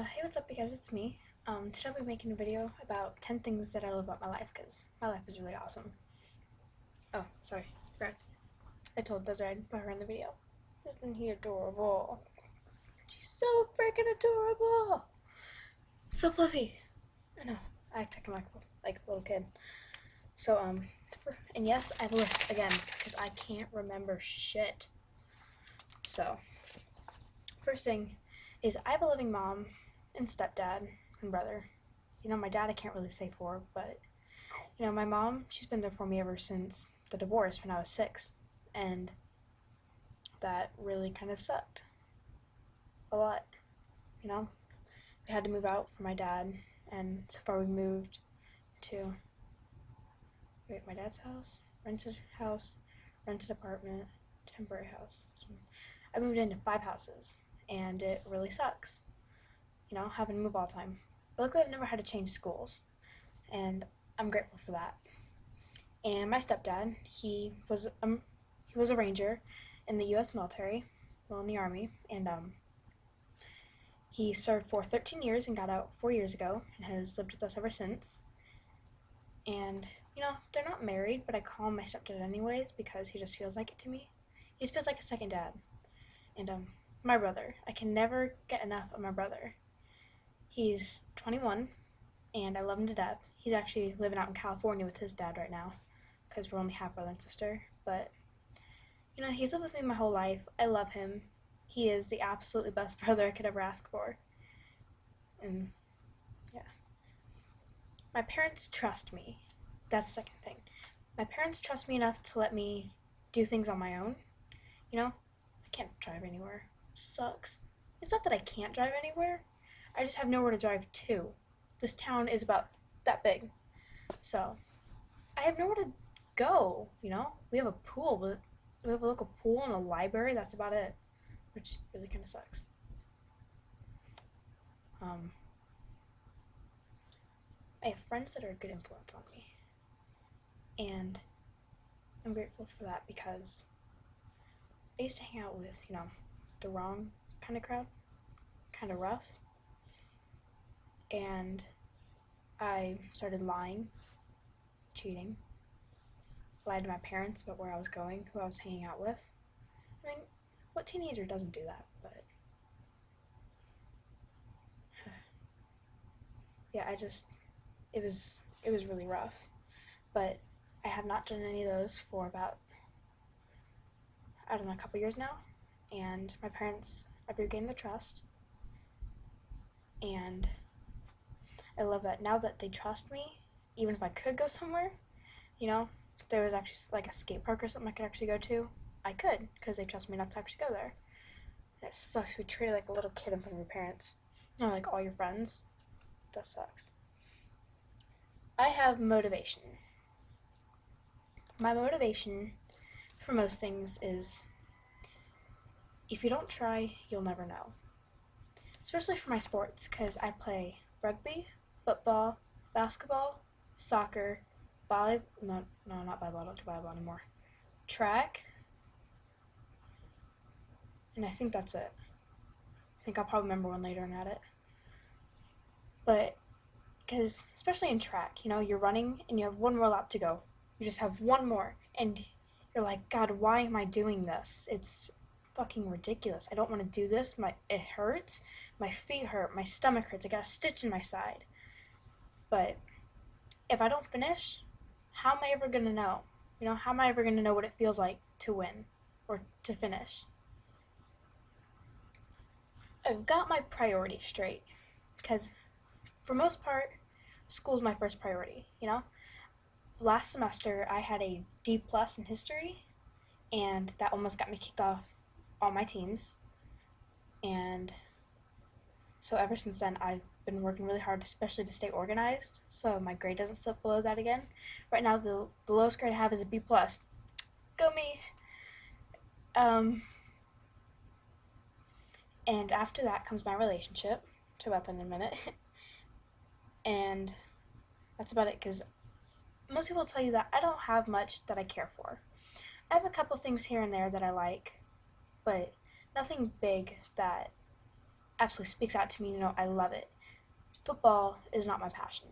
Hey, what's up, you guys? It's me. Today I'll be making a video about 10 things that I love about my life, because my life is really awesome. Oh, sorry. I told Desiree I'd put her in the video. Isn't he adorable? She's so freaking adorable! So fluffy! I know. I act like a little kid. So, and yes, I have a list again, because I can't remember shit. So, first thing is I have a loving mom and stepdad and brother. My dad I can't really say for, but my mom, she's been there for me ever since the divorce when I was 6, and that really kind of sucked a lot. You know, we had to move out for my dad, and so far we moved to my dad's house, rented apartment, temporary house. I moved into 5 houses, and it really sucks. Having to move all the time. But luckily, I've never had to change schools, and I'm grateful for that. And my stepdad, he was a ranger in the U.S. military, well, in the Army, and he served for 13 years and got out 4 years ago, and has lived with us ever since. And they're not married, but I call him my stepdad anyways because he just feels like it to me. He just feels like a second dad. And my brother, I can never get enough of my brother. He's 21, and I love him to death. He's actually living out in California with his dad right now, because we're only half brother and sister. But he's lived with me my whole life. I love him. He is the absolutely best brother I could ever ask for. And yeah, my parents trust me. That's the second thing. My parents trust me enough to let me do things on my own. I can't drive anywhere. It sucks. It's not that I can't drive anywhere. I just have nowhere to drive to. This town is about that big. So, I have nowhere to go, We have a pool, but we have a local pool and a library. That's about it, which really kind of sucks. I have friends that are a good influence on me, and I'm grateful for that because I used to hang out with, the wrong kind of crowd, kind of rough, and I started lying, cheating, lied to my parents about where I was going, who I was hanging out with. I mean, what teenager doesn't do that? But yeah, it was really rough. But I have not done any of those for about, I don't know, a couple years now. And my parents, I've regained their trust. And I love that now that they trust me, even if I could go somewhere, if there was actually like a skate park or something I could actually go to, I could, because they trust me enough to actually go there. And it sucks to be treated like a little kid in front of your parents. Like all your friends. That sucks. I have motivation. My motivation for most things is if you don't try, you'll never know. Especially for my sports, because I play rugby, football, basketball, soccer, volleyball, no, not volleyball, I don't do volleyball anymore, track, and I think that's it. I think I'll probably remember one later and add it. But, because, especially in track, you're running and you have one more lap to go. You just have one more, and you're like, God, why am I doing this? It's fucking ridiculous. I don't want to do this. It hurts. My feet hurt. My stomach hurts. I got a stitch in my side. But if I don't finish, how am I ever going to know? How am I ever going to know what it feels like to win or to finish? I've got my priorities straight, because for most part, school's my first priority, Last semester, I had a D plus in history, and that almost got me kicked off all my teams. And so ever since then, I've been working really hard, especially to stay organized, so my grade doesn't slip below that again. Right now, the lowest grade I have is a B plus. Go me! And after that comes my relationship. Talk about that in a minute. And that's about it, because most people tell you that I don't have much that I care for. I have a couple things here and there that I like, but nothing big that absolutely speaks out to me. I love it. Football is not my passion.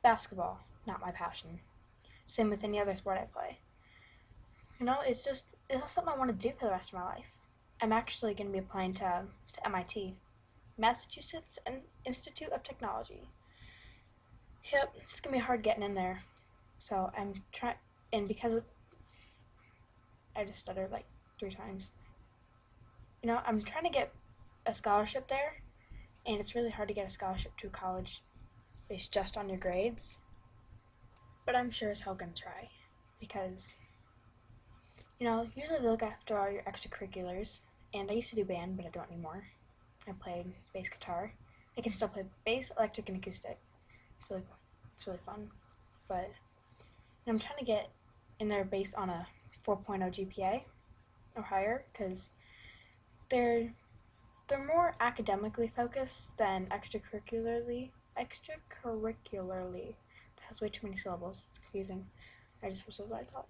Basketball, not my passion. Same with any other sport I play. It's not something I want to do for the rest of my life. I'm actually going to be applying to MIT, Massachusetts Institute of Technology. Yep, it's going to be hard getting in there. So I'm trying, and I just stuttered like 3 times. I'm trying to get a scholarship there, and it's really hard to get a scholarship to college based just on your grades. But I'm sure as hell gonna try, because usually they look after all your extracurriculars. And I used to do band, but I don't anymore. I played bass guitar. I can still play bass, electric, and acoustic. It's really cool. It's really fun. But I'm trying to get in there based on a 4.0 GPA or higher, because they're more academically focused than extracurricularly. Extracurricularly. That has way too many syllables. It's confusing. I just was what I thought.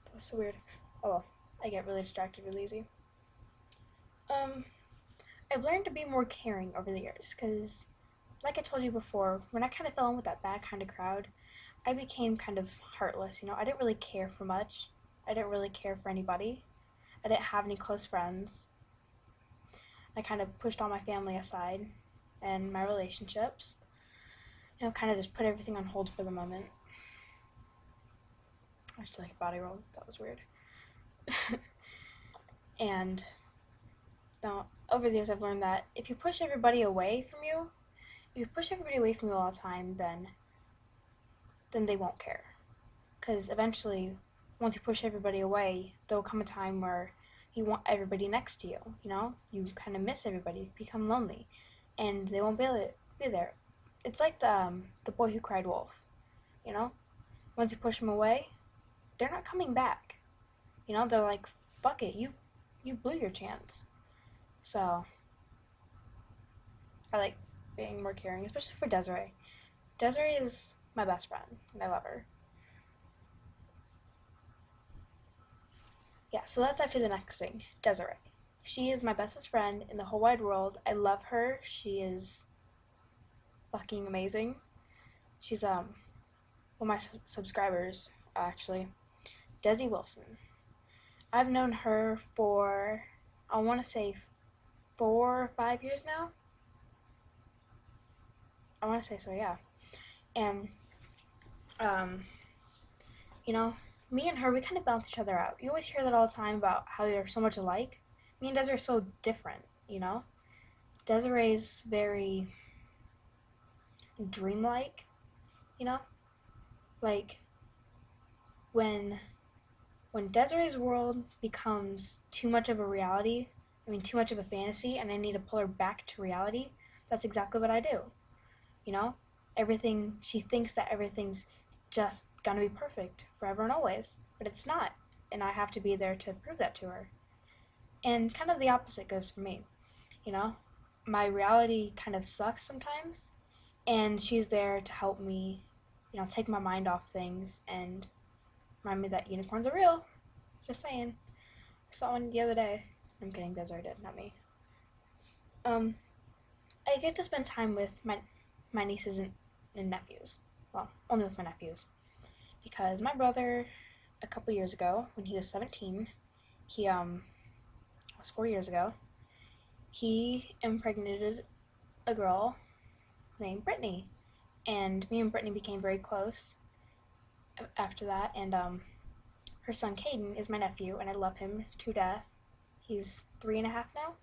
That was so weird. Oh well, I get really distracted really easy. I've learned to be more caring over the years, because, like I told you before, when I kind of fell in with that bad kind of crowd, I became kind of heartless. I didn't really care for much. I didn't really care for anybody. I didn't have any close friends. I kind of pushed all my family aside and my relationships. Kind of just put everything on hold for the moment. I just like a body roll. That was weird. And now, over the years, I've learned that if you push everybody away from you, all the time, then they won't care. Because eventually, once you push everybody away, there will come a time where you want everybody next to you. You kind of miss everybody. You become lonely, and they won't be there. It's like the boy who cried wolf. Once you push them away, they're not coming back. They're like, fuck it, you blew your chance. So I like being more caring, especially for Desiree. Desiree is my best friend, and I love her. Yeah, so that's actually the next thing. Desiree. She is my bestest friend in the whole wide world. I love her. She is fucking amazing. She's one of my subscribers, actually. Desi Wilson. I've known her for, I want to say, 4 or 5 years now. I want to say so, yeah. And me and her, we kind of balance each other out. You always hear that all the time about how they're so much alike. Me and Desiree are so different. Desiree's very dreamlike, you know? Like, when Desiree's world becomes too much of a reality, too much of a fantasy, and I need to pull her back to reality, that's exactly what I do. Everything, she thinks that everything's just gonna be perfect forever and always, but it's not, and I have to be there to prove that to her. And kind of the opposite goes for me. My reality kind of sucks sometimes, and she's there to help me, take my mind off things and remind me that unicorns are real. Just saying. I saw one the other day. I'm kidding, Desiree did, not me. I get to spend time with my nieces and nephews. Well, only with my nephews. Because my brother, a couple years ago, when he was 17, he, was 4 years ago, he impregnated a girl named Brittany. And me and Brittany became very close after that. And, her son Caden is my nephew, and I love him to death. He's 3.5 now.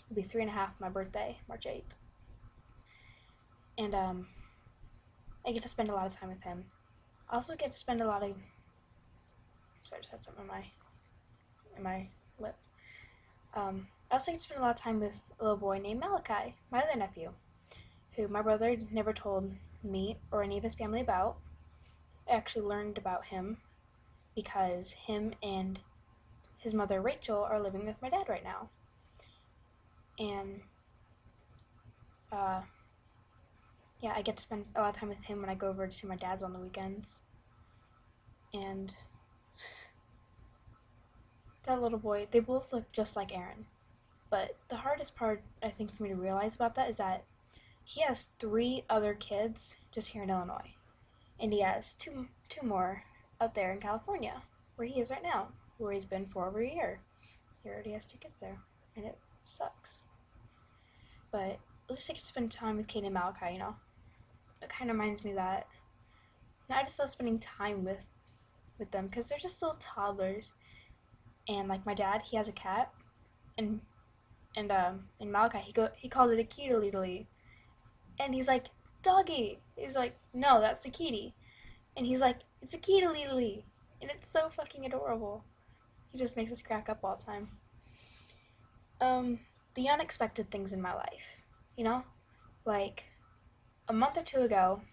He'll be 3.5 my birthday, March 8th. And I get to spend a lot of time with him. I also get to spend a lot of. Sorry, I just had something in my lip. I also get to spend a lot of time with a little boy named Malachi, my other nephew, who my brother never told me or any of his family about. I actually learned about him because him and his mother Rachel are living with my dad right now. And yeah, I get to spend a lot of time with him when I go over to see my dad's on the weekends. And that little boy, they both look just like Aaron. But the hardest part, I think, for me to realize about that is that he has 3 other kids just here in Illinois. And he has two more out there in California, where he is right now, where he's been for over a year. He already has 2 kids there, and it sucks. But at least I can spend time with Kate and Malachi, you know? It kind of reminds me that I just love spending time with them because they're just little toddlers. And like my dad, he has a cat, and Malachi, he calls it a kitty, and he's like, doggy. He's like, no, that's a kitty, and he's like, it's a kitty, and it's so fucking adorable. He just makes us crack up all the time. The unexpected things in my life, you know, like a month or 2 ago,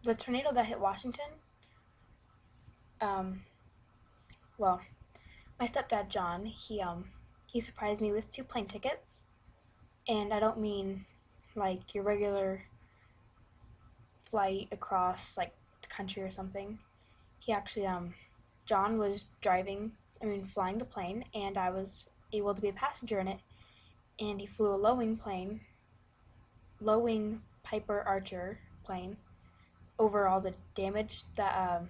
the tornado that hit Washington. Well, my stepdad John, he surprised me with 2 plane tickets, and I don't mean like your regular flight across like the country or something. He actually, John was flying the plane, and I was able to be a passenger in it, and he flew a low wing Piper Archer plane over all the damage that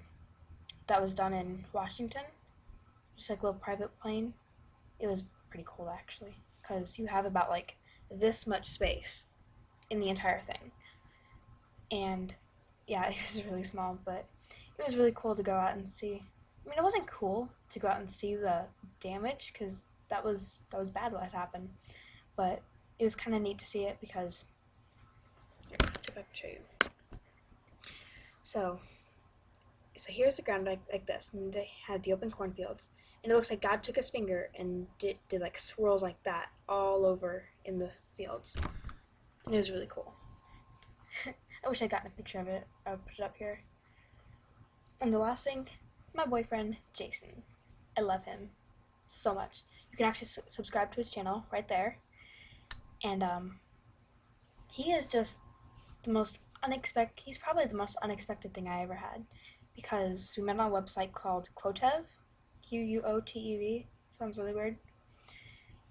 was done in Washington. Just like a little private plane. It was pretty cool actually, because you have about like this much space in the entire thing. And yeah, it was really small, but it was really cool to go out and see. I mean, it wasn't cool to go out and see the damage because that was bad what had happened, but it was kind of neat to see it because. Let's see if I can show you. So here's the ground like this, and they had the open cornfields, and it looks like God took his finger and did like swirls like that all over in the fields. And it was really cool. I wish I'd gotten a picture of it. I would put it up here. And the last thing, my boyfriend, Jason. I love him so much. You can actually subscribe to his channel right there. And he is just the most unexpected. He's probably the most unexpected thing I ever had, because we met on a website called Quotev, Quotev. Sounds really weird.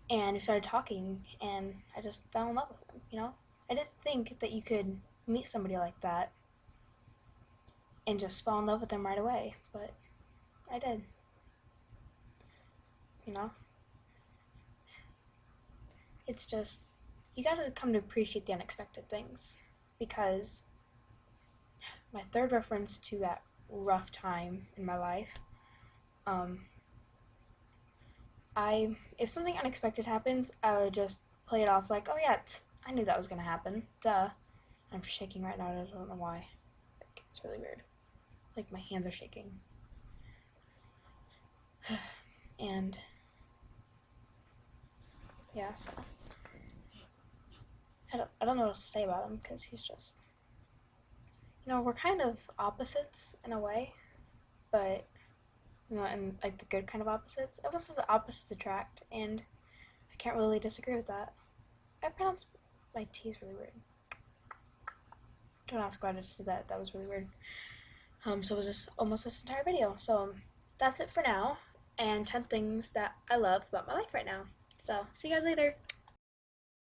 And we started talking, and I just fell in love with him. You know, I didn't think that you could meet somebody like that and just fall in love with them right away, but I did. You know, it's just, you gotta come to appreciate the unexpected things, because my third reference to that rough time in my life, if something unexpected happens, I would just play it off like, oh yeah, I knew that was gonna happen, duh. I'm shaking right now, and I don't know why. It's really weird. Like, my hands are shaking. And yeah, so I don't know what to say about him, because he's just, you know, we're kind of opposites in a way, but, you know, and like the good kind of opposites. Everyone says the opposites attract, and I can't really disagree with that. I pronounce my T's really weird. Don't ask why I just did that. That was really weird. So was this almost this entire video. So that's it for now, and 10 things that I love about my life right now. So see you guys later.